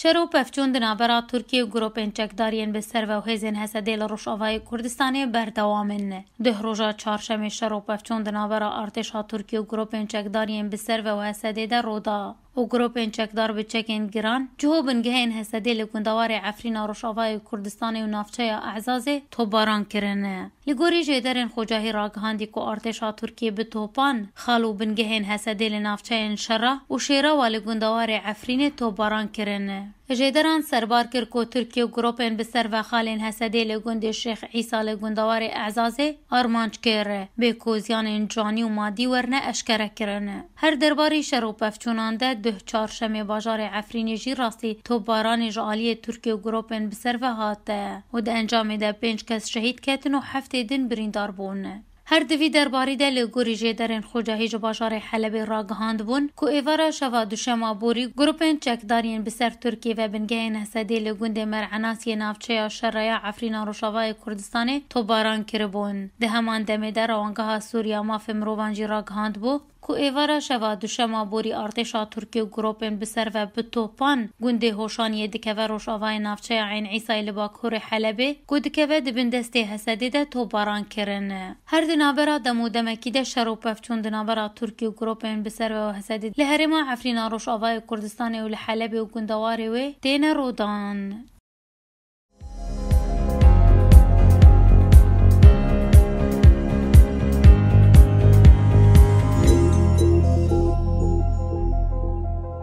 شرو پفچون دنابرا ترکیه و گروپین چکدارین به سر و هزین حسدیل روشاوای کردستانی بردوامن. ده روزا چهارشنبه شرو پفچون دنابرا ارتشا ترکیه و گروپین چکدارین به سر و حسدیل رودا. و گروپین چکدار به چکین گران جهوبن گهین حسدیل گندوار عفرین روشاوای کردستانی و نافچه اعزازه توباران کرنه. لگوری جدرین خوجاهی راگهاندی که ارتشا ترکیه به توپان خالو بنگهین حسدیل نافچه شرا و شیرا و لگندوار عفرین توباران کرنه. جدران سربار کر کو ترکیه و گروپین به سر و خالین حسدیل گند شیخ عیسی لگندوار اعزازه آرمانچ کره به کوزیان جانی و مادی ورنه اشکره کرنه. هر درباری شرو پفچونانده ده چهارشنبه بازار عفرینی جی راستی توپباران جالی ترکیه و گروپین به سر و هاته و ده انجام ده 5 کس شهید کتن و 7 دن بریندار بونه. هر دوی درباری ده لگوری جدرین خوجاهی جباشار حلب راگهاند بون که ایوارا شوا دوشما بوری گروپین چکدارین بسر ترکیه و بنگهین حسدی لگوند مرعناسی نافچه شرعی عفرین روشاوای کردستانی توباران کربون. ده همان دمه در روانگاه سوریا ماف مروانجی راگهاند بو که ایوارا شوا دوشما بوری ارتشا ترکیه و گروپین بسر و بتوپان گنده هوشانی دکه و روشاوای نافچه عین عیسی لباکور حلبه که دکه و دبندسته حسدی ده توباران کرنه. هر دنابرا دمو دمکی ده شرو پفچون دنابرا ترکیه و گروپین بسر و حسدی لهرما عفرین روشاوای کردستانی و لحلبه و گندواره و دین رودان.